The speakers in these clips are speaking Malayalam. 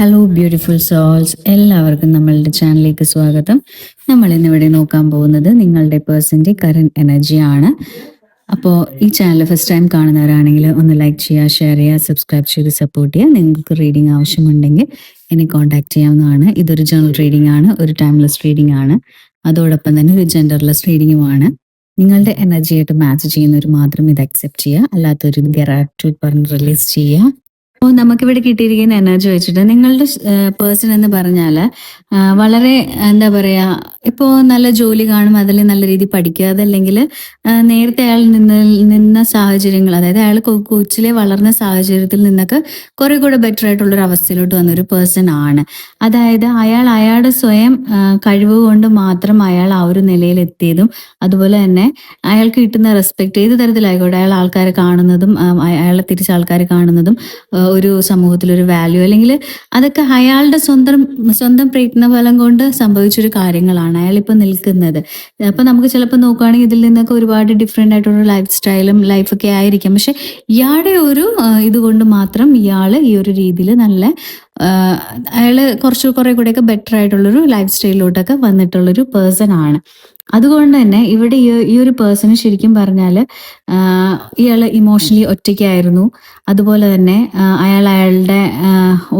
ഹലോ ബ്യൂട്ടിഫുൾ സോൾസ്, എല്ലാവർക്കും നമ്മളുടെ ചാനലിലേക്ക് സ്വാഗതം. നമ്മൾ ഇന്നിവിടെ നോക്കാൻ പോകുന്നത് നിങ്ങളുടെ പേഴ്സൻ്റെ കറണ്ട് എനർജിയാണ്. അപ്പോൾ ഈ ചാനൽ ഫസ്റ്റ് ടൈം കാണുന്നവരാണെങ്കിൽ ഒന്ന് ലൈക്ക് ചെയ്യുക, ഷെയർ ചെയ്യുക, സബ്സ്ക്രൈബ് ചെയ്ത് സപ്പോർട്ട് ചെയ്യുക. നിങ്ങൾക്ക് റീഡിംഗ് ആവശ്യമുണ്ടെങ്കിൽ എന്നെ കോൺടാക്ട് ചെയ്യാവുന്നതാണ്. ഇതൊരു ജനറൽ റീഡിംഗ് ആണ്, ഒരു ടൈംലെസ് റീഡിംഗ് ആണ്, അതോടൊപ്പം തന്നെ ഒരു ജെൻഡർലെസ് റീഡിങ്ങുമാണ്. നിങ്ങളുടെ എനർജിയായിട്ട് മാച്ച് ചെയ്യുന്നവർ മാത്രം ഇത് അക്സെപ്റ്റ് ചെയ്യുക, അല്ലാത്തൊരു ഗ്രാറ്റിറ്റ്യൂഡ് പറഞ്ഞ് റിലീസ് ചെയ്യുക. അപ്പോൾ നമുക്കിവിടെ കിട്ടിയിരിക്കുന്ന എനർജി വെച്ചിട്ട് നിങ്ങളുടെ പേഴ്സൺ എന്ന് പറഞ്ഞാൽ വളരെ എന്താ പറയുക, ഇപ്പോൾ നല്ല ജോലി കാണും, അതിൽ നല്ല രീതിയിൽ പഠിക്കുക, അതല്ലെങ്കിൽ നേരത്തെ അയാൾ നിന്ന സാഹചര്യങ്ങൾ, അതായത് അയാൾ കൊച്ചിലെ വളർന്ന സാഹചര്യത്തിൽ നിന്നൊക്കെ കുറെ കൂടെ ബെറ്റർ ആയിട്ടുള്ളൊരു അവസ്ഥയിലോട്ട് വന്നൊരു പേഴ്സൺ ആണ്. അതായത് അയാളുടെ സ്വയം കഴിവ് കൊണ്ട് മാത്രം അയാൾ ആ ഒരു നിലയിൽ എത്തിയതും, അതുപോലെ തന്നെ അയാൾക്ക് കിട്ടുന്ന റെസ്പെക്ട് ഏത് തരത്തിലായിക്കോട്ടെ, അയാൾ ആൾക്കാരെ കാണുന്നതും അയാളെ തിരിച്ച് ആൾക്കാർ കാണുന്നതും ഒരു സമൂഹത്തിലൊരു വാല്യൂ, അല്ലെങ്കിൽ അതൊക്കെ അയാളുടെ സ്വന്തം പ്രയത്നഫലം കൊണ്ട് സംഭവിച്ചൊരു കാര്യങ്ങളാണ് അയാളിപ്പോൾ നിൽക്കുന്നത്. അപ്പോൾ നമുക്ക് ചിലപ്പോൾ നോക്കുകയാണെങ്കിൽ ഇതിൽ നിന്നൊക്കെ ഒരുപാട് ഡിഫറെൻ്റ് ആയിട്ടുള്ള ലൈഫ് സ്റ്റൈലും ലൈഫൊക്കെ ആയിരിക്കും. പക്ഷെ ഇയാളുടെ ഒരു ഇതുകൊണ്ട് മാത്രം ഇയാൾ ഈ ഒരു രീതിയിൽ നല്ല അയാൾ കുറെ കൂടെയൊക്കെ ബെറ്റർ ആയിട്ടുള്ളൊരു ലൈഫ് സ്റ്റൈലിലോട്ടൊക്കെ വന്നിട്ടുള്ളൊരു പേഴ്സൺ ആണ്. അതുകൊണ്ട് തന്നെ ഇവിടെ ഈ ഒരു പേഴ്സണ് ശരിക്കും പറഞ്ഞാൽ ഇയാൾ ഇമോഷണലി ഒറ്റയ്ക്കായിരുന്നു. അതുപോലെ തന്നെ അയാളുടെ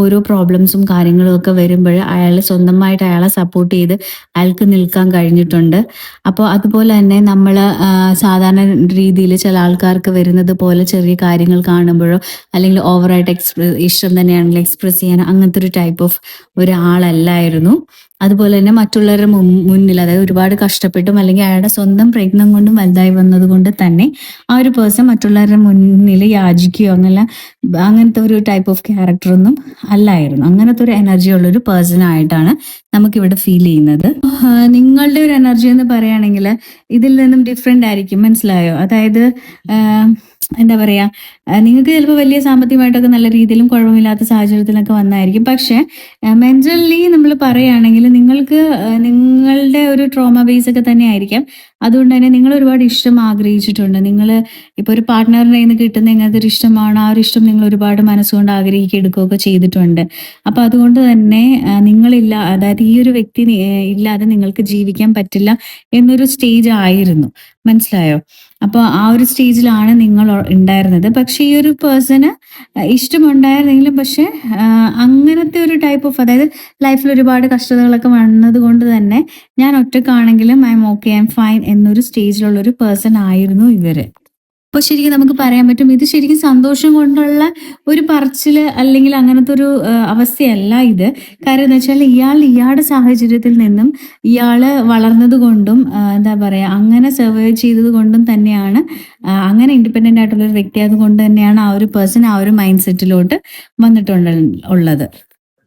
ഓരോ പ്രോബ്ലംസും കാര്യങ്ങളും ഒക്കെ വരുമ്പോൾ അയാൾ സ്വന്തമായിട്ട് അയാളെ സപ്പോർട്ട് ചെയ്ത് അയാൾക്ക് നിൽക്കാൻ കഴിഞ്ഞിട്ടുണ്ട്. അപ്പോൾ അതുപോലെ തന്നെ നമ്മൾ സാധാരണ രീതിയിൽ ചില ആൾക്കാർക്ക് വരുന്നത് പോലെ ചെറിയ കാര്യങ്ങൾ കാണുമ്പോഴോ, അല്ലെങ്കിൽ ഓവറായിട്ട് ഇഷ്ടം തന്നെയാണെങ്കിൽ എക്സ്പ്രസ് ചെയ്യാൻ അങ്ങനത്തെ ഒരു ടൈപ്പ് ഓഫ് ഒരാളല്ലായിരുന്നു. അതുപോലെ തന്നെ മറ്റുള്ളവരുടെ മുന്നിൽ, അതായത് ഒരുപാട് കഷ്ടപ്പെട്ടും അല്ലെങ്കിൽ അയാളുടെ സ്വന്തം പ്രയത്നം കൊണ്ടും വലുതായി വന്നത് കൊണ്ട് തന്നെ ആ ഒരു പേഴ്സൺ മറ്റുള്ളവരുടെ മുന്നിൽ യാചിക്കുകയോ അങ്ങനത്തെ ഒരു ടൈപ്പ് ഓഫ് ക്യാരക്ടർ ഒന്നും അല്ലായിരുന്നു. അങ്ങനത്തെ ഒരു എനർജി ഉള്ളൊരു പേഴ്സൺ ആയിട്ടാണ് നമുക്കിവിടെ ഫീൽ ചെയ്യുന്നത്. നിങ്ങളുടെ ഒരു എനർജി എന്ന് പറയുകയാണെങ്കിൽ ഇതിൽ നിന്നും ഡിഫറെൻ്റ് ആയിരിക്കും, മനസ്സിലായോ? അതായത് എന്താ പറയുക, നിങ്ങൾക്ക് ചിലപ്പോൾ വലിയ സാമ്പത്തികമായിട്ടൊക്കെ നല്ല രീതിയിലും കുഴപ്പമില്ലാത്ത സാഹചര്യത്തിലൊക്കെ വന്നായിരിക്കും. പക്ഷേ മെൻ്റലി നമ്മൾ പറയുകയാണെങ്കിൽ നിങ്ങൾക്ക് നിങ്ങളുടെ ഒരു ട്രോമ ബേസ് ഒക്കെ തന്നെ ആയിരിക്കാം. അതുകൊണ്ട് തന്നെ നിങ്ങൾ ഒരുപാട് ഇഷ്ടം ആഗ്രഹിച്ചിട്ടുണ്ട്. നിങ്ങൾ ഇപ്പോൾ ഒരു പാർട്ട്ണറിൻ്റെ കയ്യിൽ നിന്ന് കിട്ടുന്ന എങ്ങനത്തെ ഒരു ഇഷ്ടമാണ്, ആ ഒരു ഇഷ്ടം നിങ്ങൾ ഒരുപാട് മനസ്സുകൊണ്ട് ആഗ്രഹിക്കുകയൊക്കെ ചെയ്തിട്ടുണ്ട്. അപ്പോൾ അതുകൊണ്ട് തന്നെ നിങ്ങളില്ല, അതായത് ഈ ഒരു വ്യക്തി ഇല്ലാതെ നിങ്ങൾക്ക് ജീവിക്കാൻ പറ്റില്ല എന്നൊരു സ്റ്റേജ് ആയിരുന്നു, മനസ്സിലായോ? അപ്പോൾ ആ ഒരു സ്റ്റേജിലാണ് നിങ്ങൾ ഉണ്ടായിരുന്നത്. പക്ഷേ ഈ ഒരു പേഴ്സണ് ഇഷ്ടമുണ്ടായിരുന്നെങ്കിലും പക്ഷെ അങ്ങനത്തെ ഒരു ടൈപ്പ് ഓഫ്, അതായത് ലൈഫിൽ ഒരുപാട് കഷ്ടതകളൊക്കെ വന്നത് കൊണ്ട് തന്നെ ഞാൻ ഒറ്റക്കാണെങ്കിലും I'm okay, I'm fine എന്നൊരു സ്റ്റേജിലുള്ള ഒരു പേഴ്സൺ ആയിരുന്നു ഇവര്. അപ്പോൾ ശരിക്കും നമുക്ക് പറയാൻ പറ്റും, ഇത് ശരിക്കും സന്തോഷം കൊണ്ടുള്ള ഒരു പറച്ചിൽ അല്ലെങ്കിൽ അങ്ങനത്തെ ഒരു അവസ്ഥയല്ല ഇത്. കാര്യം എന്ന് വെച്ചാൽ ഇയാളുടെ സാഹചര്യത്തിൽ നിന്നും ഇയാൾ വളർന്നത് കൊണ്ടും എന്താ പറയുക, അങ്ങനെ സർവൈവ് ചെയ്തത് കൊണ്ടും തന്നെയാണ്, അങ്ങനെ ഇൻഡിപെൻഡൻ്റ് ആയിട്ടുള്ളൊരു വ്യക്തി ആയതുകൊണ്ട് തന്നെയാണ് ആ ഒരു പേഴ്സൺ ആ ഒരു മൈൻഡ് സെറ്റിലോട്ട് ഉള്ളത്.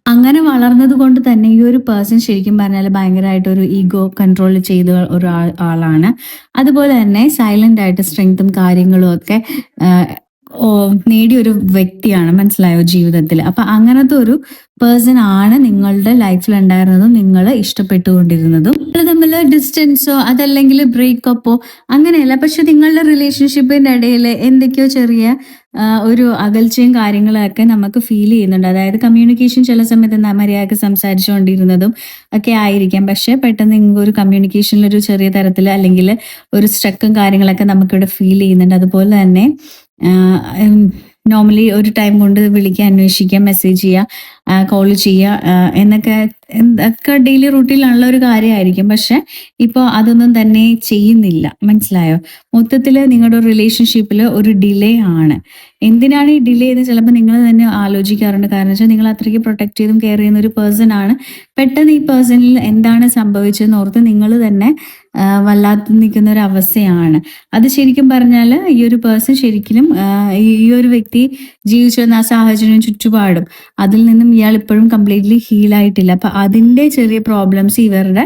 അങ്ങനെ വളർന്നത് കൊണ്ട് തന്നെ ഈ ഒരു പേഴ്സൺ ശരിക്കും പറഞ്ഞാൽ ഭയങ്കരമായിട്ടൊരു ഈഗോ കൺട്രോൾ ചെയ്ത ആളാണ്. അതുപോലെ തന്നെ സൈലന്റ് ആയിട്ട് സ്ട്രെങ്ത്തും കാര്യങ്ങളും ഒക്കെ നേടിയൊരു വ്യക്തിയാണ്, മനസ്സിലായോ, ജീവിതത്തിൽ. അപ്പൊ അങ്ങനത്തെ ഒരു പേഴ്സൺ ആണ് നിങ്ങളുടെ ലൈഫിൽ ഉണ്ടായിരുന്നതും നിങ്ങൾ ഇഷ്ടപ്പെട്ടുകൊണ്ടിരുന്നതും. തമ്മിൽ ഡിസ്റ്റൻസോ അതല്ലെങ്കിൽ ബ്രേക്കപ്പോ അങ്ങനെയല്ല, പക്ഷെ നിങ്ങളുടെ റിലേഷൻഷിപ്പിന്റെ ഇടയിൽ എന്തൊക്കെയോ ചെറിയ ഒരു അകൽച്ചയും കാര്യങ്ങളൊക്കെ നമുക്ക് ഫീൽ ചെയ്യുന്നുണ്ട്. അതായത് കമ്മ്യൂണിക്കേഷൻ ചില സമയത്ത് മര്യാദക്ക് സംസാരിച്ചുകൊണ്ടിരുന്നതും ഒക്കെ ആയിരിക്കാം, പക്ഷെ പെട്ടെന്ന് ഒരു കമ്മ്യൂണിക്കേഷനിൽ ഒരു ചെറിയ തരത്തിൽ അല്ലെങ്കിൽ ഒരു സ്ട്രക്കും കാര്യങ്ങളൊക്കെ നമുക്കിവിടെ ഫീൽ ചെയ്യുന്നുണ്ട്. അതുപോലെ തന്നെ നോർമലി ഒരു ടൈം കൊണ്ട് വിളിക്കുക, അന്വേഷിക്കുക, മെസ്സേജ് ചെയ്യുക, കോൾ ചെയ്യുക എന്നൊക്കെ ഡെയിലി റൂട്ടീനിലുള്ള ഒരു കാര്യമായിരിക്കും. പക്ഷെ ഇപ്പോൾ അതൊന്നും തന്നെ ചെയ്യുന്നില്ല, മനസ്സിലായോ? മൊത്തത്തിൽ നിങ്ങളുടെ റിലേഷൻഷിപ്പിൽ ഒരു ഡിലേ ആണ്. എന്തിനാണ് ഈ ഡിലേ എന്ന് ചിലപ്പോൾ നിങ്ങൾ തന്നെ ആലോചിക്കാറുണ്ട്. കാരണം വെച്ചാൽ നിങ്ങൾ അത്രയ്ക്ക് പ്രൊട്ടക്ട് ചെയ്തും കെയർ ചെയ്യുന്ന ഒരു പേഴ്സൺ ആണ്. പെട്ടെന്ന് ഈ പേഴ്സണിൽ എന്താണ് സംഭവിച്ചതെന്ന് ഓർത്ത് നിങ്ങൾ തന്നെ വല്ലാത്ത നിൽക്കുന്ന ഒരു അവസ്ഥയാണ്. അത് ശരിക്കും പറഞ്ഞാൽ ഈ ഒരു പേഴ്സൺ ശരിക്കും ഈ ഒരു വ്യക്തി ജീവിച്ചു വന്ന ആ സാഹചര്യം ചുറ്റുപാടും അതിൽ നിന്നും ഇയാൾ ഇപ്പോഴും കംപ്ലീറ്റ്ലി ഹീലായിട്ടില്ല. അപ്പൊ അതിൻ്റെ ചെറിയ പ്രോബ്ലംസ് ഇവരുടെ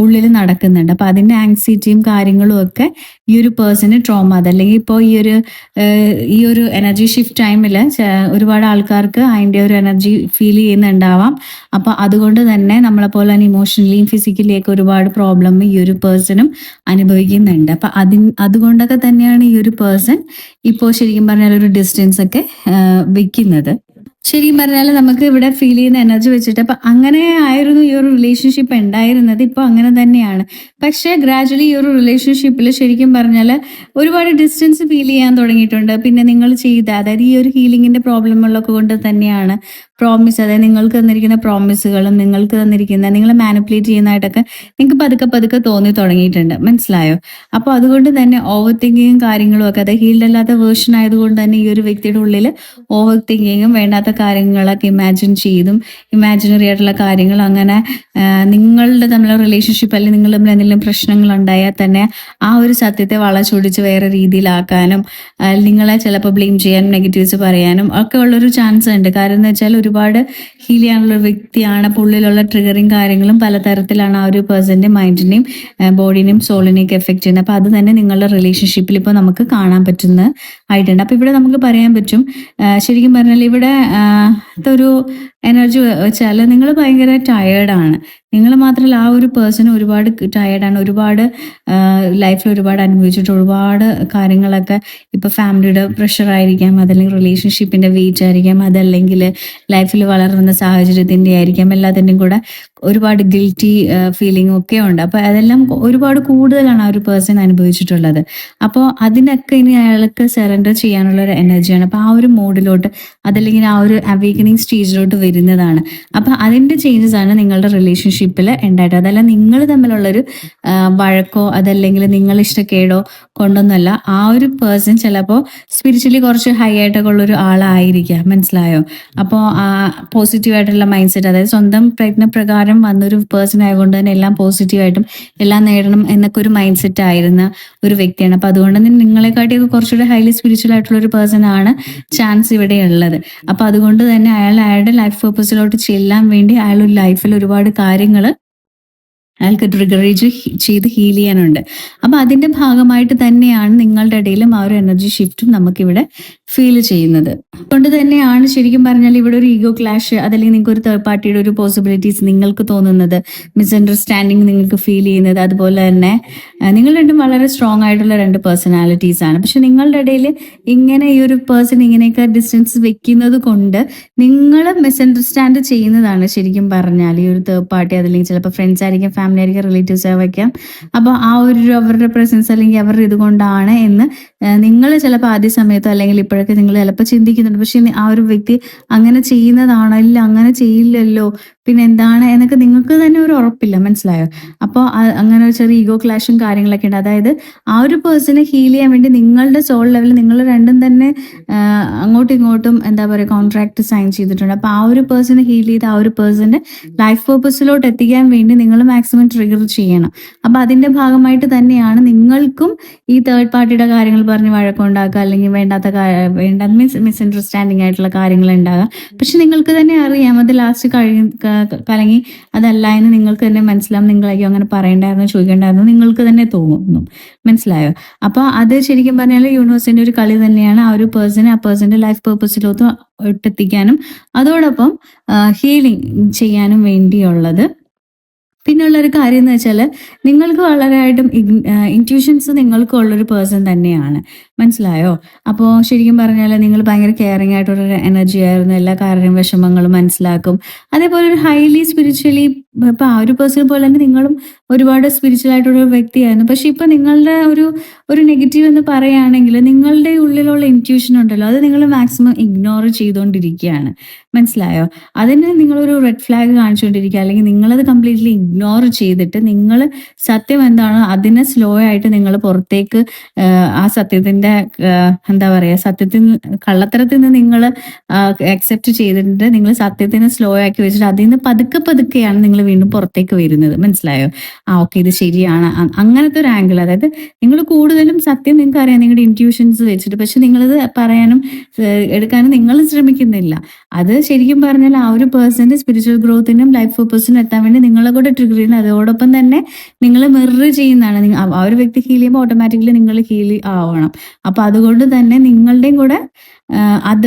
ഉള്ളിൽ നടക്കുന്നുണ്ട്. അപ്പൊ അതിൻ്റെ ആങ്സൈറ്റിയും കാര്യങ്ങളും ഒക്കെ ഈ ഒരു പേഴ്സണ് ട്രോമ, അതല്ലെങ്കിൽ ഇപ്പോൾ ഈ ഒരു എനർജി ഷിഫ്റ്റ് ടൈമിൽ ഒരുപാട് ആൾക്കാർക്ക് അതിൻ്റെ ഒരു എനർജി ഫീൽ ചെയ്യുന്നുണ്ടാവാം. അപ്പൊ അതുകൊണ്ട് തന്നെ നമ്മളെ പോലെ തന്നെ ഇമോഷണലിയും ഫിസിക്കലിയൊക്കെ ഒരുപാട് പ്രോബ്ലം ഈ ഒരു പേഴ്സണും അനുഭവിക്കുന്നുണ്ട്. അപ്പൊ അതുകൊണ്ടൊക്കെ തന്നെയാണ് ഈ ഒരു പേഴ്സൺ ഇപ്പോൾ ശരിക്കും പറഞ്ഞാൽ ഒരു ഡിസ്റ്റൻസ് ഒക്കെ വെക്കുന്നത്. ശരിക്കും പറഞ്ഞാൽ നമുക്ക് ഇവിടെ ഫീൽ ചെയ്യുന്ന എനർജി വെച്ചിട്ട് അപ്പൊ അങ്ങനെ ആയിരുന്നു ഈ ഒരു റിലേഷൻഷിപ്പ് ഉണ്ടായിരുന്നത്. ഇപ്പൊ അങ്ങനെ തന്നെയാണ്. പക്ഷേ ഗ്രാജുവലി ഈ ഒരു റിലേഷൻഷിപ്പിൽ ശരിക്കും പറഞ്ഞാൽ ഒരുപാട് ഡിസ്റ്റൻസ് ഫീൽ ചെയ്യാൻ തുടങ്ങിയിട്ടുണ്ട്. പിന്നെ നിങ്ങൾ ചെയ്ത അതായത് ഈ ഒരു ഹീലിംഗിന്റെ പ്രോബ്ലമുകളൊക്കെ കൊണ്ട് തന്നെയാണ് പ്രോമിസ്, അതായത് നിങ്ങൾക്ക് തന്നിരിക്കുന്ന പ്രോമിസുകളും നിങ്ങൾക്ക് തന്നിരിക്കുന്ന നിങ്ങളെ മാനിപ്പുലേറ്റ് ചെയ്യുന്നതായിട്ടൊക്കെ നിങ്ങൾക്ക് പതുക്കെ പതുക്കെ തോന്നി തുടങ്ങിയിട്ടുണ്ട്. മനസ്സിലായോ? അപ്പോൾ അതുകൊണ്ട് തന്നെ ഓവർ തിങ്കിങ്ങും കാര്യങ്ങളും ഒക്കെ, അത് ഹീൽഡ് അല്ലാത്ത വേർഷൻ ആയതുകൊണ്ട് തന്നെ ഈ ഒരു വ്യക്തിയുടെ ഉള്ളിൽ ഓവർ തിങ്കിങ്ങും വേണ്ടാത്ത കാര്യങ്ങളൊക്കെ ഇമാജിൻ ചെയ്തും ഇമാജിനറി ആയിട്ടുള്ള കാര്യങ്ങൾ അങ്ങനെ നിങ്ങളുടെ തമ്മിലുള്ള റിലേഷൻഷിപ്പ് അല്ലെങ്കിൽ നിങ്ങൾ തമ്മിൽ എന്തെങ്കിലും പ്രശ്നങ്ങൾ ഉണ്ടായാൽ തന്നെ ആ ഒരു സത്യത്തെ വളച്ചൊടിച്ച് വേറെ രീതിയിലാക്കാനും നിങ്ങളെ ചിലപ്പോൾ ബ്ലെയിം ചെയ്യാനും നെഗറ്റീവ്സ് പറയാനും ഒക്കെ ഉള്ളൊരു ചാൻസ് ഉണ്ട്. കാരണം എന്ന് വെച്ചാൽ ഒരുപാട് ഹീൽ ചെയ്യാനുള്ള ഒരു വ്യക്തിയാണ്. അപ്പോൾ ഉള്ളിലുള്ള ട്രിഗറിങ് കാര്യങ്ങളും പലതരത്തിലാണ് ആ ഒരു പേഴ്സന്റെ മൈൻഡിനെയും ബോഡിനെയും സോളിനെയും ഒക്കെ എഫക്ട് ചെയ്യുന്നത്. അപ്പോൾ അത് തന്നെ നിങ്ങളുടെ റിലേഷൻഷിപ്പിൽ ഇപ്പോൾ നമുക്ക് കാണാൻ പറ്റുന്ന ആയിട്ടുണ്ട്. അപ്പോൾ ഇവിടെ നമുക്ക് പറയാൻ പറ്റും ശരിക്കും പറഞ്ഞാൽ ഇവിടെ ഒരു എനർജി വെച്ചാൽ നിങ്ങൾ ഭയങ്കര ടയേർഡാണ്. നിങ്ങൾ മാത്രമല്ല ആ ഒരു പേഴ്സൺ ഒരുപാട് ടയേർഡാണ്. ഒരുപാട് ലൈഫിൽ ഒരുപാട് അനുഭവിച്ചിട്ട് ഒരുപാട് കാര്യങ്ങളൊക്കെ ഇപ്പോൾ ഫാമിലിയുടെ പ്രഷർ ആയിരിക്കാം, അതല്ലെങ്കിൽ റിലേഷൻഷിപ്പിന്റെ വെയിറ്റ് ആയിരിക്കാം, അതല്ലെങ്കിൽ ലൈഫിൽ വളർന്ന സാഹചര്യത്തിൻ്റെ ആയിരിക്കാം, എല്ലാത്തിൻ്റെയും കൂടെ ഒരുപാട് ഗിൽറ്റി ഫീലിംഗ് ഒക്കെ ഉണ്ട്. അപ്പോൾ അതെല്ലാം ഒരുപാട് കൂടുതലാണ് ആ ഒരു പേഴ്സൺ അനുഭവിച്ചിട്ടുള്ളത്. അപ്പോൾ അതിനൊക്കെ ഇനി അയാൾക്ക് സറണ്ടർ ചെയ്യാനുള്ള ഒരു എനർജിയാണ്. അപ്പോൾ ആ ഒരു മോഡിലോട്ട് അതല്ലെങ്കിൽ ആ ഒരു അവേക്കനിങ് സ്റ്റേജിലോട്ട് വരുന്നതാണ്. അപ്പോൾ അതിൻ്റെ ചേഞ്ചസ് ആണ് നിങ്ങളുടെ റിലേഷൻഷിപ്പിൽ ഉണ്ടായിട്ട്. അതല്ല നിങ്ങൾ തമ്മിലുള്ളൊരു വഴക്കോ അതല്ലെങ്കിൽ നിങ്ങൾ ഇഷ്ടക്കേടോ കൊണ്ടൊന്നുമല്ല. ആ ഒരു പേഴ്സൺ ചിലപ്പോൾ സ്പിരിച്വലി കുറച്ച് ഹൈ ആയിട്ടൊക്കെ ഉള്ളൊരു ആളായിരിക്കാം. മനസ്സിലായോ? അപ്പോൾ പോസിറ്റീവായിട്ടുള്ള മൈൻഡ് സെറ്റ്, അതായത് സ്വന്തം പ്രയത്നപ്രകാരം വന്നൊരു പേഴ്സൺ ആയതുകൊണ്ട് തന്നെ എല്ലാം പോസിറ്റീവായിട്ടും എല്ലാം നേടണം എന്നൊക്കെ ഒരു മൈൻഡ് സെറ്റ് ആയിരുന്ന ഒരു വ്യക്തിയാണ്. അപ്പോൾ അതുകൊണ്ട് തന്നെ നിങ്ങളെക്കാട്ടിയൊക്കെ കുറച്ചുകൂടെ ഹൈലി സ്പിരിച്വൽ ആയിട്ടുള്ള ഒരു പേഴ്സൺ ആണ് ചാൻസ് ഇവിടെ ഉള്ളത്. അപ്പോൾ അതുകൊണ്ട് തന്നെ അയാളുടെ ലൈഫ് പർപ്പസിലോട്ട് ചെല്ലാൻ വേണ്ടി അയാളുടെ ലൈഫിൽ ഒരുപാട് കാര്യങ്ങൾ അയാൾക്ക് ട്രിഗറേജ് ചെയ്ത് ഹീൽ ചെയ്യാനുണ്ട്. അപ്പോൾ അതിൻ്റെ ഭാഗമായിട്ട് തന്നെയാണ് നിങ്ങളുടെ ഇടയിലും ആ ഒരു എനർജി ഷിഫ്റ്റും നമുക്കിവിടെ ഫീൽ ചെയ്യുന്നത്. അതുകൊണ്ട് തന്നെയാണ് ശരിക്കും പറഞ്ഞാൽ ഇവിടെ ഒരു ഈഗോ ക്ലാഷ് അതല്ലെങ്കിൽ നിങ്ങൾക്ക് ഒരു തേർഡ് പാർട്ടിയുടെ ഒരു പോസിബിലിറ്റീസ് നിങ്ങൾക്ക് തോന്നുന്നത്, മിസ്അണ്ടർസ്റ്റാൻഡിങ് നിങ്ങൾക്ക് ഫീൽ ചെയ്യുന്നത്. അതുപോലെ തന്നെ നിങ്ങൾ രണ്ടും വളരെ സ്ട്രോങ് ആയിട്ടുള്ള രണ്ട് പേഴ്സണാലിറ്റീസ് ആണ്. പക്ഷെ നിങ്ങളുടെ ഇടയിൽ ഇങ്ങനെ ഈ ഒരു പേഴ്സൺ ഇങ്ങനെയൊക്കെ ഡിസ്റ്റൻസ് വെക്കുന്നത് കൊണ്ട് നിങ്ങൾ മിസ്അണ്ടർസ്റ്റാൻഡ് ചെയ്യുന്നതാണ് ശരിക്കും പറഞ്ഞാൽ ഈ ഒരു തേർഡ് പാർട്ടി. അതല്ലെങ്കിൽ ചിലപ്പോൾ ഫ്രണ്ട്സ് ആയിരിക്കും, ഫാമിലി ആയിരിക്കും, റിലേറ്റീവ്സ് ആയിരിക്കാം. അപ്പോൾ ആ ഒരു അവരുടെ പ്രസൻസ് അല്ലെങ്കിൽ അവരുടെ ഇതുകൊണ്ടാണ് എന്ന് നിങ്ങൾ ചിലപ്പോൾ ആദ്യ സമയത്തോ അല്ലെങ്കിൽ ഇപ്പോഴൊക്കെ നിങ്ങൾ ചിലപ്പോൾ ചിന്തിക്കുന്നുണ്ട്. പക്ഷെ ആ ഒരു വ്യക്തി അങ്ങനെ ചെയ്യുന്നതാണോ, ഇല്ല അങ്ങനെ ചെയ്യില്ലല്ലോ, പിന്നെ എന്താണ് എന്നൊക്കെ നിങ്ങൾക്ക് തന്നെ ഒരു ഉറപ്പില്ല. മനസ്സിലായോ? അപ്പോൾ അങ്ങനെ ഒരു ചെറിയ ഈഗോ ക്ലാഷും കാര്യങ്ങളൊക്കെ ഉണ്ട്. അതായത് ആ ഒരു പേഴ്സണെ ഹീൽ ചെയ്യാൻ വേണ്ടി നിങ്ങളുടെ സോൾ ലെവലിൽ നിങ്ങൾ രണ്ടും തന്നെ അങ്ങോട്ടും ഇങ്ങോട്ടും എന്താ പറയുക കോൺട്രാക്ട് സൈൻ ചെയ്തിട്ടുണ്ട്. അപ്പോൾ ആ ഒരു പേഴ്സണെ ഹീൽ ചെയ്ത് ആ ഒരു പേഴ്സന്റെ ലൈഫ് പർപ്പസിലോട്ട് എത്തിക്കാൻ വേണ്ടി നിങ്ങൾ മാക്സിമം ട്രിഗർ ചെയ്യണം. അപ്പോൾ അതിന്റെ ഭാഗമായിട്ട് തന്നെയാണ് നിങ്ങൾക്കും ഈ തേർഡ് പാർട്ടിയുടെ കാര്യങ്ങൾ പറഞ്ഞ് വഴക്കുണ്ടാക്കുക അല്ലെങ്കിൽ വേണ്ടാത്ത മിസ്അണ്ടർസ്റ്റാൻഡിങ് ആയിട്ടുള്ള കാര്യങ്ങൾ ഉണ്ടാകുക. പക്ഷെ നിങ്ങൾക്ക് തന്നെ അറിയാം അത് ലാസ്റ്റ് കലങ്ങി അതല്ല എന്ന് നിങ്ങൾക്ക് തന്നെ മനസ്സിലാവും. നിങ്ങളായിരിക്കും അങ്ങനെ പറയണ്ടായിരുന്നു ചോദിക്കണ്ടായിരുന്നു നിങ്ങൾക്ക് തന്നെ തോന്നുന്നു. മനസ്സിലായോ? അപ്പോൾ അത് ശരിക്കും പറഞ്ഞാൽ യൂണിവേഴ്സിന്റെ ഒരു കളി തന്നെയാണ് ആ ഒരു പേഴ്സണെ ആ പേഴ്സന്റെ ലൈഫ് പർപ്പസിലോട്ട് എത്തിക്കാനും അതോടൊപ്പം ഹീലിംഗ് ചെയ്യാനും വേണ്ടിയുള്ളത്. പിന്നെയുള്ളൊരു കാര്യം എന്ന് വെച്ചാൽ നിങ്ങൾക്ക് വളരെയായിട്ടും ഇൻറ്റ്യൂഷൻസ് നിങ്ങൾക്ക് ഉള്ളൊരു പേഴ്സൺ തന്നെയാണ്. മനസ്സിലായോ? അപ്പോൾ ശരിക്കും പറഞ്ഞാൽ നിങ്ങൾ ഭയങ്കര കെയറിങ് ആയിട്ടൊരു എനർജി ആയിരുന്നു. എല്ലാ കാര്യവും വിഷമങ്ങളും മനസ്സിലാക്കും. അതേപോലെ ഒരു ഹൈലി സ്പിരിച്വലി ഇപ്പം ആ ഒരു പേഴ്സൺ പോലെ തന്നെ നിങ്ങളും ഒരുപാട് സ്പിരിച്വൽ ആയിട്ടുള്ള ഒരു വ്യക്തിയായിരുന്നു. പക്ഷെ ഇപ്പം നിങ്ങളുടെ ഒരു നെഗറ്റീവ് എന്ന് പറയുകയാണെങ്കിൽ നിങ്ങളുടെ ഉള്ളിലുള്ള ഇൻറ്റ്യൂഷൻ ഉണ്ടല്ലോ അത് നിങ്ങൾ മാക്സിമം ഇഗ്നോർ ചെയ്തുകൊണ്ടിരിക്കുകയാണ്. മനസ്സിലായോ? അതിന് നിങ്ങളൊരു റെഡ് ഫ്ലാഗ് കാണിച്ചുകൊണ്ടിരിക്കുക അല്ലെങ്കിൽ നിങ്ങളത് കംപ്ലീറ്റ്ലി ഇഗ്നോർ ചെയ്തിട്ട് നിങ്ങൾ സത്യം എന്താണോ അതിനെ സ്ലോ ആയിട്ട് നിങ്ങൾ പുറത്തേക്ക് ആ സത്യത്തിന്റെ എന്താ പറയുക സത്യത്തിൽ കള്ളത്തരത്തിൽ നിന്ന് നിങ്ങൾ അക്സെപ്റ്റ് ചെയ്തിട്ട് നിങ്ങൾ സത്യത്തിനെ സ്ലോ ആക്കി വെച്ചിട്ട് അതിൽ നിന്ന് പതുക്കെ പതുക്കെയാണ് നിങ്ങൾ വീണ്ടും പുറത്തേക്ക് വരുന്നത്. മനസ്സിലായോ? ഓക്കെ ഇത് ശരിയാണ് അങ്ങനത്തെ ഒരു ആംഗിൾ. അതായത് നിങ്ങൾ കൂടുതലും സത്യം നിങ്ങൾക്ക് അറിയാം നിങ്ങളുടെ ഇൻറ്റ്യൂഷൻസ് വെച്ചിട്ട്, പക്ഷെ നിങ്ങളത് പറയാനും എടുക്കാനും നിങ്ങൾ ശ്രമിക്കുന്നില്ല. അത് ശരിക്കും പറഞ്ഞാൽ ആ ഒരു പേഴ്സന്റെ സ്പിരിച്വൽ ഗ്രോത്തിനും ലൈഫ് പർപ്പസിനും എത്താൻ വേണ്ടി നിങ്ങളെ കൂടെ ട്രിഗർ ചെയ്യുന്നത്. അതോടൊപ്പം തന്നെ നിങ്ങൾ മിറർ ചെയ്യുന്നതാണ്. ആ ഒരു വ്യക്തി ഹീൽ ചെയ്യുമ്പോൾ ഓട്ടോമാറ്റിക്കലി നിങ്ങൾ ഹീൽ ആവണം. അപ്പൊ അതുകൊണ്ട് തന്നെ നിങ്ങളുടെയും കൂടെ അത്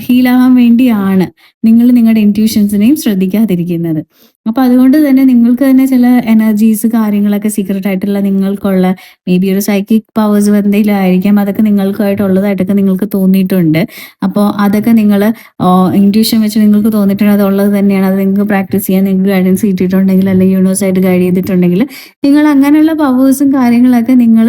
ഹീലാവാൻ വേണ്ടിയാണ് നിങ്ങൾ നിങ്ങളുടെ ഇൻറ്റ്യൂഷൻസിനെയും ശ്രദ്ധിക്കാതിരിക്കുന്നത്. അപ്പൊ അതുകൊണ്ട് തന്നെ നിങ്ങൾക്ക് തന്നെ ചില എനർജീസ് കാര്യങ്ങളൊക്കെ സീക്രട്ട് ആയിട്ടുള്ള നിങ്ങൾക്കുള്ള മേ ബി ഒരു സൈക്കിക് പവേഴ്സ് എന്തെങ്കിലും ആയിരിക്കാം. അതൊക്കെ നിങ്ങൾക്കായിട്ടുള്ളതായിട്ടൊക്കെ നിങ്ങൾക്ക് തോന്നിയിട്ടുണ്ട്. അപ്പോൾ അതൊക്കെ നിങ്ങൾ ഇൻറ്റ്യൂഷൻ വെച്ച് നിങ്ങൾക്ക് തോന്നിയിട്ടുണ്ട് അത് ഉള്ളത് തന്നെയാണ്. അത് നിങ്ങൾക്ക് പ്രാക്ടീസ് ചെയ്യാൻ നിങ്ങൾക്ക് ഗൈഡൻസ് കിട്ടിയിട്ടുണ്ടെങ്കിൽ, അല്ലെങ്കിൽ യൂണിവേഴ്സായിട്ട് ഗൈഡ് ചെയ്തിട്ടുണ്ടെങ്കിൽ, നിങ്ങൾ അങ്ങനെയുള്ള പവേഴ്സും കാര്യങ്ങളൊക്കെ നിങ്ങൾ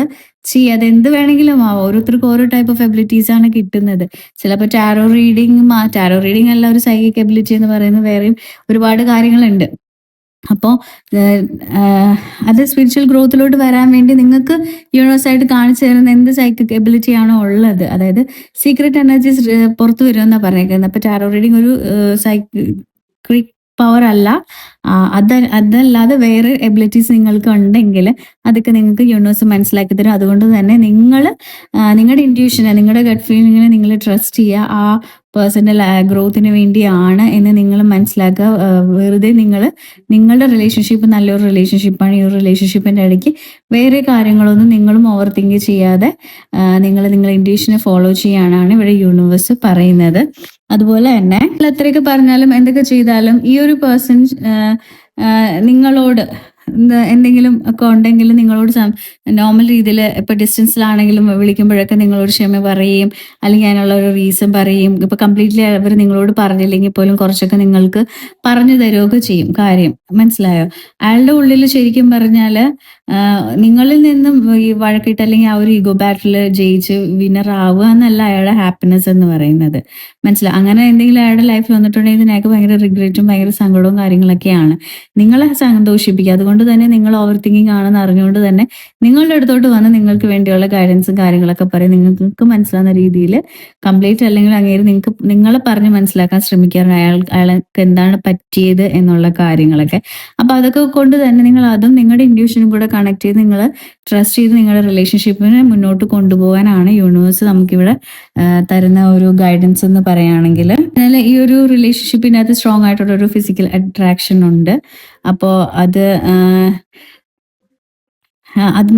ചെയ്യുക. അത് എന്ത് വേണമെങ്കിലും ആവാം. ഓരോരുത്തർക്കും ഓരോ ടൈപ്പ് ഓഫ് എബിലിറ്റീസ് ആണ് കിട്ടുന്നത്. ചിലപ്പോൾ ടാരോ റീഡിംഗ് അല്ല, ഒരു സൈക്കിക് എബിലിറ്റി എന്ന് പറയുന്നത് വേറെയും ഒരുപാട് കാര്യങ്ങളുണ്ട്. അപ്പോൾ അത് സ്പിരിച്വൽ ഗ്രോത്തിലോട്ട് വരാൻ വേണ്ടി നിങ്ങൾക്ക് യൂണിവേഴ്സായിട്ട് കാണിച്ചു തരുന്ന എന്ത് സൈക്കിക് എബിലിറ്റി ആണോ ഉള്ളത്, അതായത് സീക്രട്ട് എനർജീസ് പുറത്തു വരുമെന്നാണ് പറഞ്ഞേക്കുന്നത്. അപ്പോൾ ടാരോ റീഡിംഗ് ഒരു സൈക്കിക് പവർ അല്ല. അതല്ലാതെ വേറെ എബിലിറ്റീസ് നിങ്ങൾക്ക് ഉണ്ടെങ്കിൽ അതൊക്കെ നിങ്ങൾക്ക് യൂണിവേഴ്സ് മനസ്സിലാക്കി തരും. അതുകൊണ്ട് തന്നെ നിങ്ങൾ നിങ്ങളുടെ ഇൻറ്റ്യൂഷനെ, നിങ്ങളുടെ ഗട്ട് ഫീലിങ്ങിനെ നിങ്ങൾ ട്രസ്റ്റ് ചെയ്യുക. ആ പേഴ്സണൽ ഗ്രോത്തിന് വേണ്ടിയാണ് എന്ന് നിങ്ങൾ മനസ്സിലാക്കുക. വെറുതെ നിങ്ങളുടെ റിലേഷൻഷിപ്പ് നല്ലൊരു റിലേഷൻഷിപ്പാണ്. ഈ ഒരു റിലേഷൻഷിപ്പിന്റെ ഇടയ്ക്ക് വേറെ കാര്യങ്ങളൊന്നും നിങ്ങളും ഓവർ തിങ്ക് ചെയ്യാതെ നിങ്ങളുടെ ഇൻറ്റ്യൂഷനെ ഫോളോ ചെയ്യാനാണ് ഇവിടെ യൂണിവേഴ്സ് പറയുന്നത്. അതുപോലെ തന്നെ എത്രയൊക്കെ പറഞ്ഞാലും എന്തൊക്കെ ചെയ്താലും ഈ ഒരു പേഴ്സൺ നിങ്ങളോട് എന്തെങ്കിലും ഒക്കെ ഉണ്ടെങ്കിൽ നിങ്ങളോട് നോർമൽ രീതിയിൽ ഇപ്പൊ ഡിസ്റ്റൻസിലാണെങ്കിലും വിളിക്കുമ്പോഴൊക്കെ നിങ്ങളോട് ക്ഷമ പറയുകയും, അല്ലെങ്കിൽ അതിനുള്ള ഒരു റീസൺ പറയുകയും, ഇപ്പൊ കംപ്ലീറ്റ്ലി അവർ നിങ്ങളോട് പറഞ്ഞില്ലെങ്കിൽ പോലും കുറച്ചൊക്കെ നിങ്ങൾക്ക് പറഞ്ഞു തരുകയൊക്കെ ചെയ്യും. കാര്യം മനസ്സിലായോ? അയാളുടെ ഉള്ളിൽ ശരിക്കും പറഞ്ഞാൽ നിങ്ങളിൽ നിന്നും ഈ വഴക്കിട്ട് അല്ലെങ്കിൽ ആ ഒരു ഈഗോ ബാറ്റിൽ ജയിച്ച് വിന്നർ ആവുക എന്നല്ല അയാളുടെ ഹാപ്പിനെസ് എന്ന് പറയുന്നത്. മനസ്സിലായി? അങ്ങനെ എന്തെങ്കിലും അയാളുടെ ലൈഫിൽ വന്നിട്ടുണ്ടെങ്കിൽ ഇതിനൊക്കെ ഭയങ്കര റിഗ്രറ്റും ഭയങ്കര സങ്കടവും കാര്യങ്ങളൊക്കെയാണ്. നിങ്ങളെ സന്തോഷിപ്പിക്കുക. അതുകൊണ്ട് തന്നെ നിങ്ങൾ ഓവർ തിങ്കിങ് ആണെന്ന് അറിഞ്ഞുകൊണ്ട് തന്നെ നിങ്ങളുടെ അടുത്തോട്ട് വന്ന് നിങ്ങൾക്ക് വേണ്ടിയുള്ള ഗൈഡൻസും കാര്യങ്ങളൊക്കെ പറയും. നിങ്ങൾക്ക് മനസ്സിലാവുന്ന രീതിയിൽ കംപ്ലീറ്റ് അല്ലെങ്കിൽ അങ്ങേര് നിങ്ങളെ പറഞ്ഞ് മനസ്സിലാക്കാൻ ശ്രമിക്കാറുണ്ട് അയാൾക്ക് എന്താണ് പറ്റിയത് എന്നുള്ള കാര്യങ്ങളൊക്കെ. അപ്പൊ അതൊക്കെ കൊണ്ട് തന്നെ നിങ്ങൾ അതും നിങ്ങളുടെ ഇൻഡ്യൂഷനും കൂടെ കണക്ട് ചെയ്ത് നിങ്ങൾ ട്രസ്റ്റ് ചെയ്ത് നിങ്ങളുടെ റിലേഷൻഷിപ്പിനെ മുന്നോട്ട് കൊണ്ടുപോകാനാണ് യൂണിവേഴ്സ് നമുക്കിവിടെ തരുന്ന ഒരു ഗൈഡൻസ് എന്ന് പറയുകയാണെങ്കിൽ. എന്നാൽ ഈ ഒരു റിലേഷൻഷിപ്പിനകത്ത് സ്ട്രോങ് ആയിട്ടുള്ള ഒരു ഫിസിക്കൽ അട്രാക്ഷൻ ഉണ്ട്. അപ്പോൾ അത്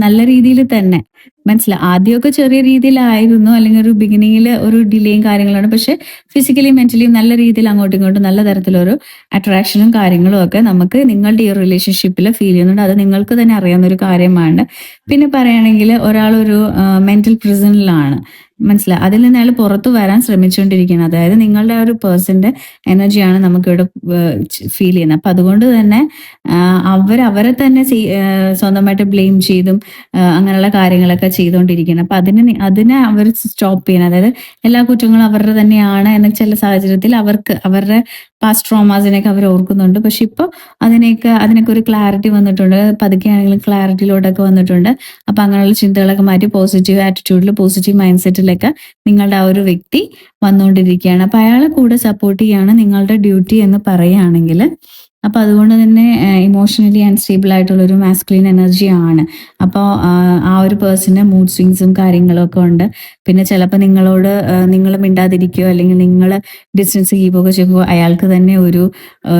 നല്ല രീതിയിൽ തന്നെ ആദ്യമൊക്കെ ചെറിയ രീതിയിലായിരുന്നു, അല്ലെങ്കിൽ ഒരു ബിഗിനിങ്ങിൽ ഒരു ഡിലേയും കാര്യങ്ങളാണ്. പക്ഷെ ഫിസിക്കലി മെന്റലിയും നല്ല രീതിയിൽ അങ്ങോട്ടും ഇങ്ങോട്ടും നല്ല തരത്തിലൊരു അട്രാക്ഷനും കാര്യങ്ങളും ഒക്കെ നമുക്ക് നിങ്ങളുടെ ഈ റിലേഷൻഷിപ്പിൽ ഫീൽ ചെയ്യുന്നുണ്ട്. അത് നിങ്ങൾക്ക് തന്നെ അറിയാവുന്ന ഒരു കാര്യമാണ്. പിന്നെ പറയുകയാണെങ്കിൽ ഒരാളൊരു മെന്റൽ പ്രിസണിലാണ്, അതിൽ നിന്ന് അയാൾ പുറത്തു വരാൻ ശ്രമിച്ചുകൊണ്ടിരിക്കുകയാണ്. അതായത് നിങ്ങളുടെ ആ ഒരു പേഴ്സന്റെ എനർജിയാണ് നമുക്കിവിടെ ഫീൽ ചെയ്യുന്നത്. അപ്പൊ അതുകൊണ്ട് തന്നെ അവരെ തന്നെ സ്വന്തമായിട്ട് ബ്ലെയിം ചെയ്തും അങ്ങനെയുള്ള കാര്യങ്ങളൊക്കെ ചെയ്തുകൊണ്ടിരിക്കുകയാണ്. അപ്പൊ അതിനെ അവർ സ്റ്റോപ്പ് ചെയ്യണം. അതായത് എല്ലാ കുറ്റങ്ങളും അവരുടെ തന്നെയാണ് എന്ന ചില സാഹചര്യത്തിൽ അവരുടെ പാസ്റ്റ് ട്രോമാസിനെയൊക്കെ അവർ ഓർക്കുന്നുണ്ട്. പക്ഷെ ഇപ്പോൾ അതിനൊക്കെ ഒരു ക്ലാരിറ്റി വന്നിട്ടുണ്ട്. പതുക്കെയാണെങ്കിലും ക്ലാരിറ്റിയിലോട്ടൊക്കെ വന്നിട്ടുണ്ട്. അപ്പൊ അങ്ങനെയുള്ള ചിന്തകളൊക്കെ മാറ്റി പോസിറ്റീവ് ആറ്റിറ്റ്യൂഡിൽ, പോസിറ്റീവ് മൈൻഡ് സെറ്റിലൊക്കെ നിങ്ങളുടെ ആ ഒരു വ്യക്തി വന്നുകൊണ്ടിരിക്കുകയാണ്. അപ്പൊ അയാളെ കൂടെ സപ്പോർട്ട് ചെയ്യാണ് നിങ്ങളുടെ ഡ്യൂട്ടി എന്ന് പറയുകയാണെങ്കിൽ. അപ്പൊ അതുകൊണ്ട് തന്നെ ഇമോഷണലി അൺസ്റ്റേബിൾ ആയിട്ടുള്ള ഒരു മാസ്കുലിൻ എനർജിയാണ്. അപ്പോൾ ആ ഒരു പേഴ്സണ് മൂഡ് സ്വിങ്സും കാര്യങ്ങളും ഒക്കെ ഉണ്ട്. പിന്നെ ചിലപ്പോൾ നിങ്ങൾ മിണ്ടാതിരിക്കുകയോ അല്ലെങ്കിൽ നിങ്ങൾ ഡിസ്റ്റൻസ് കീപ്പൊക്കെ ചെയ്യുമ്പോൾ അയാൾക്ക് തന്നെ ഒരു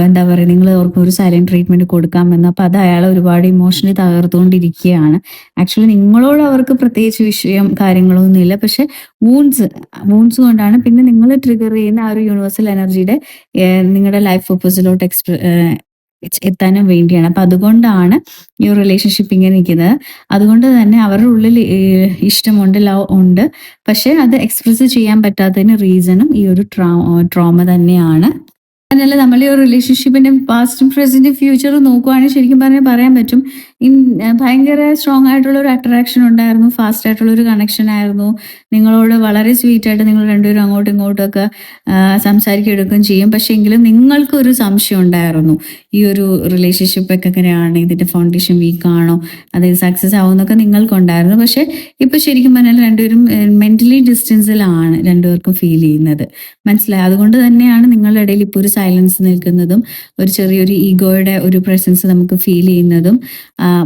എന്താ പറയുക, നിങ്ങൾ ഓർക്കും ഒരു സൈലന്റ് ട്രീറ്റ്മെന്റ് കൊടുക്കാമെന്ന്. അപ്പൊ അത് അയാളെ ഒരുപാട് ഇമോഷണലി തകർത്തുകൊണ്ടിരിക്കുകയാണ്. ആക്ച്വലി നിങ്ങളോട് അവർക്ക് പ്രത്യേകിച്ച് വിഷയം കാര്യങ്ങളൊന്നുമില്ല, പക്ഷെ വൂൺസ് കൊണ്ടാണ്. പിന്നെ നിങ്ങൾ ട്രിഗർ ചെയ്യുന്ന ആ ഒരു യൂണിവേഴ്സൽ എനർജിയുടെ നിങ്ങളുടെ ലൈഫ് പർപ്പസിലോട്ട് എത്താനും വേണ്ടിയാണ്. അപ്പൊ അതുകൊണ്ടാണ് ഈ ഒരു റിലേഷൻഷിപ്പ് ഇങ്ങനെ നിൽക്കുന്നത്. അതുകൊണ്ട് തന്നെ അവരുടെ ഉള്ളിൽ ഇഷ്ടമുണ്ട്, ലവ് ഉണ്ട്, പക്ഷെ അത് എക്സ്പ്രസ് ചെയ്യാൻ പറ്റാത്തതിന് റീസണും ഈ ഒരു ട്രോമ തന്നെയാണ്. അതല്ല, നമ്മൾ ഈ ഒരു റിലേഷൻഷിപ്പിന്റെ പാസ്റ്റും പ്രസന്റും ഫ്യൂച്ചറും നോക്കുവാണെങ്കിൽ ശരിക്കും പറയാൻ പറ്റും ഭയങ്കര സ്ട്രോങ് ആയിട്ടുള്ള ഒരു അട്രാക്ഷൻ ഉണ്ടായിരുന്നു, ഫാസ്റ്റ് ആയിട്ടുള്ള ഒരു കണക്ഷൻ ആയിരുന്നു. നിങ്ങളോട് വളരെ സ്വീറ്റ് ആയിട്ട് നിങ്ങൾ രണ്ടുപേരും അങ്ങോട്ടും ഇങ്ങോട്ടും ഒക്കെ സംസാരിക്കുകയും ചെയ്യും. പക്ഷെ എങ്കിലും നിങ്ങൾക്കൊരു സംശയം ഉണ്ടായിരുന്നു, ഈ ഒരു റിലേഷൻഷിപ്പ് ഒക്കെ എങ്ങനെയാണ്, ഇതിന്റെ ഫൗണ്ടേഷൻ വീക്ക് ആണോ, അതായത് സക്സസ് ആവുമെന്നൊക്കെ നിങ്ങൾക്കുണ്ടായിരുന്നു. പക്ഷെ ഇപ്പൊ ശരിക്കും പറഞ്ഞാൽ രണ്ടുപേരും മെന്റലി ഡിസ്റ്റൻസിലാണ് രണ്ടുപേർക്കും ഫീൽ ചെയ്യുന്നത്. അതുകൊണ്ട് തന്നെയാണ് നിങ്ങളുടെ ഇടയിൽ ഇപ്പോൾ ഒരു സൈലൻസ് നിൽക്കുന്നതും ഒരു ചെറിയൊരു ഈഗോയുടെ ഒരു പ്രസൻസ് നമുക്ക് ഫീൽ ചെയ്യുന്നതും.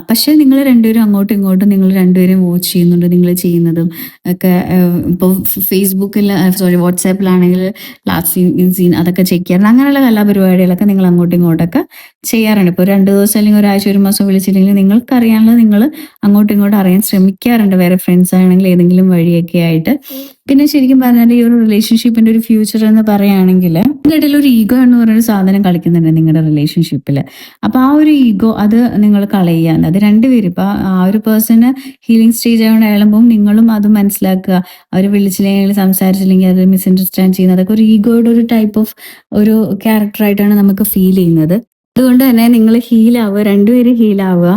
പക്ഷെ നിങ്ങൾ രണ്ടുപേരും അങ്ങോട്ടും ഇങ്ങോട്ടും നിങ്ങൾ രണ്ടുപേരും വാച്ച് ചെയ്യുന്നുണ്ട്, നിങ്ങൾ ചെയ്യുന്നതും ഒക്കെ. ഇപ്പോൾ വാട്സാപ്പിലാണെങ്കിൽ ലാസ്റ്റ് സീൻ അതൊക്കെ ചെക്ക് ചെയ്യാറുണ്ട്. അങ്ങനെയുള്ള കലാപരിപാടികളൊക്കെ നിങ്ങൾ അങ്ങോട്ടും ഇങ്ങോട്ടൊക്കെ ചെയ്യാറുണ്ട്. ഇപ്പോൾ 2 ദിവസം അല്ലെങ്കിൽ ഒരാഴ്ച, 1 മാസം വിളിച്ചില്ലെങ്കിൽ നിങ്ങൾക്ക് അറിയാനുള്ളത് നിങ്ങൾ അങ്ങോട്ടും ഇങ്ങോട്ടും അറിയാൻ ശ്രമിക്കാറുണ്ട്. വേറെ ഫ്രണ്ട്സ് ആണെങ്കിൽ ഏതെങ്കിലും വഴിയൊക്കെ ആയിട്ട് പിന്നെ ശരിക്കും പറഞ്ഞാൽ ഈ ഒരു റിലേഷൻഷിപ്പിന്റെ ഒരു ഫ്യൂച്ചർ എന്ന് പറയുകയാണെങ്കിൽ ഇതിന്റെ ഇടയിൽ ഒരു ഈഗോ എന്ന് പറയുന്ന സാധനം കളിക്കുന്നുണ്ട് നിങ്ങളുടെ റിലേഷൻഷിപ്പിൽ. അപ്പൊ ആ ഒരു ഈഗോ അത് നിങ്ങൾ കളയാൻ, അത് രണ്ടുപേരും ഇപ്പൊ ആ ഒരു പേഴ്സണ് ഹീലിംഗ് സ്റ്റേജ് ആയതുകൊണ്ട് അയാളുമ്പോൾ നിങ്ങളും അത് മനസ്സിലാക്കുക. അവർ വിളിച്ചില്ലെങ്കിൽ സംസാരിച്ചില്ലെങ്കിൽ അത് മിസ്അണ്ടർസ്റ്റാൻഡ് ചെയ്യുന്നത് അതൊക്കെ ഒരു ഈഗോയുടെ ഒരു ടൈപ്പ് ഓഫ് ഒരു ക്യാരക്ടറായിട്ടാണ് നമുക്ക് ഫീൽ ചെയ്യുന്നത്. അതുകൊണ്ട് തന്നെ നിങ്ങൾ ഹീലാവുക, രണ്ടുപേരും ഹീലാവുക.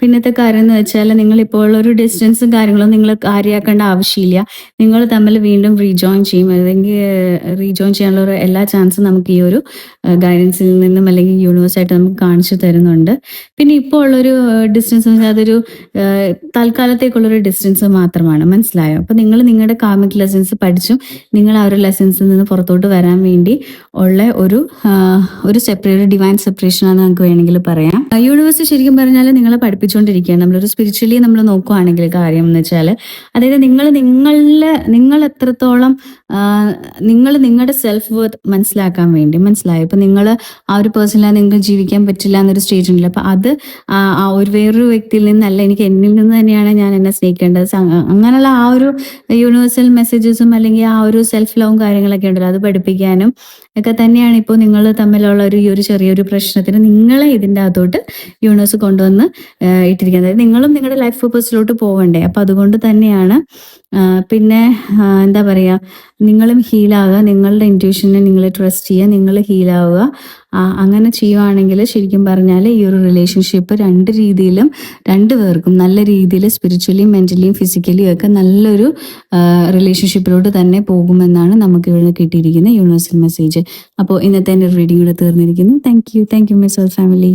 പിന്നത്തെ കാര്യം എന്ന് വെച്ചാൽ നിങ്ങളിപ്പോൾ ഉള്ളൊരു ഡിസ്റ്റൻസും കാര്യങ്ങളും നിങ്ങൾ കാര്യമാക്കേണ്ട ആവശ്യമില്ല. നിങ്ങൾ തമ്മിൽ വീണ്ടും റീജോയിൻ ചെയ്യും, അല്ലെങ്കിൽ റീജോയിൻ ചെയ്യാനുള്ള ഒരു എല്ലാ ചാൻസും നമുക്ക് ഈ ഒരു ഗൈഡൻസിൽ നിന്നും അല്ലെങ്കിൽ യൂണിവേഴ്സായിട്ട് നമുക്ക് കാണിച്ചു തരുന്നുണ്ട്. പിന്നെ ഇപ്പോൾ ഉള്ളൊരു ഡിസ്റ്റൻസ് എന്ന് വെച്ചാൽ അതൊരു തൽക്കാലത്തേക്കുള്ളൊരു ഡിസ്റ്റൻസ് മാത്രമാണ്, മനസ്സിലായോ? അപ്പോൾ നിങ്ങൾ നിങ്ങളുടെ കാമിക് ലെസൺസ് പഠിച്ചും നിങ്ങൾ ആ ഒരു ലെസൺസിൽ നിന്ന് പുറത്തോട്ട് വരാൻ വേണ്ടി ഉള്ള ഒരു സെപ്പറേറ്റ് ഡിവൈൻ സെപ്പറേഷൻ ആണെന്ന് നമുക്ക് വേണമെങ്കിൽ പറയാം. യൂണിവേഴ്സ് ശരിക്കും പറഞ്ഞാൽ നിങ്ങളെ പഠിപ്പിച്ചുകൊണ്ടിരിക്കുകയാണ്. നമ്മളൊരു സ്പിരിച്വലി നമ്മൾ നോക്കുവാണെങ്കിൽ കാര്യം എന്ന് വെച്ചാൽ, അതായത് നിങ്ങൾ എത്രത്തോളം നിങ്ങൾ നിങ്ങളുടെ സെൽഫ് വർത്ത് മനസ്സിലാക്കാൻ വേണ്ടി, മനസ്സിലായോ? ഇപ്പൊ നിങ്ങൾ ആ ഒരു പേഴ്സണിലാണ് നിങ്ങൾക്ക് ജീവിക്കാൻ പറ്റില്ല എന്നൊരു സ്റ്റേജ് ഉണ്ടല്ലോ. അപ്പൊ അത് ആ ഒരു വേറൊരു വ്യക്തിയിൽ നിന്നല്ല, എനിക്ക് എന്നിൽ നിന്ന് തന്നെയാണ് ഞാൻ എന്നെ സ്നേഹിക്കേണ്ടത്. അങ്ങനെയുള്ള ആ ഒരു യൂണിവേഴ്സൽ മെസ്സേജസും അല്ലെങ്കിൽ ആ ഒരു സെൽഫ് ലവും കാര്യങ്ങളൊക്കെ ഉണ്ടല്ലോ, അത് പഠിപ്പിക്കാനും ഒക്കെ തന്നെയാണ് ഇപ്പോൾ നിങ്ങൾ തമ്മിലുള്ള ഈ ഒരു ചെറിയൊരു പ്രശ്നത്തിന് നിങ്ങളെ ഇതിൻ്റെ അകത്തോട്ട് യൂണിവേഴ്സ് കൊണ്ടുവന്ന് ഇട്ടിരിക്കുന്നത്. നിങ്ങളും നിങ്ങളുടെ ലൈഫ് പർപ്പസിലോട്ട് പോകണ്ടേ. അപ്പം അതുകൊണ്ട് തന്നെയാണ്. പിന്നെ എന്താ പറയുക, നിങ്ങളും ഹീലാവുക, നിങ്ങളുടെ ഇൻറ്റ്യൂഷനെ നിങ്ങൾ ട്രസ്റ്റ് ചെയ്യുക, നിങ്ങൾ ഹീലാവുക. അങ്ങനെ ചെയ്യുവാണെങ്കിൽ ശരിക്കും പറഞ്ഞാൽ ഈ ഒരു റിലേഷൻഷിപ്പ് രണ്ട് രീതിയിലും രണ്ടുപേർക്കും നല്ല രീതിയിൽ സ്പിരിച്വലിയും മെൻ്റലിയും ഫിസിക്കലിയും ഒക്കെ നല്ലൊരു റിലേഷൻഷിപ്പിലോട്ട് തന്നെ പോകുമെന്നാണ് നമുക്ക് ഇവിടെ കിട്ടിയിരിക്കുന്ന യൂണിവേഴ്സൽ മെസ്സേജ്. അപ്പോൾ ഇന്നത്തെ എൻ്റെ റീഡിംഗ് ഇവിടെ തീർന്നിരിക്കുന്നു. Thank you my soul family.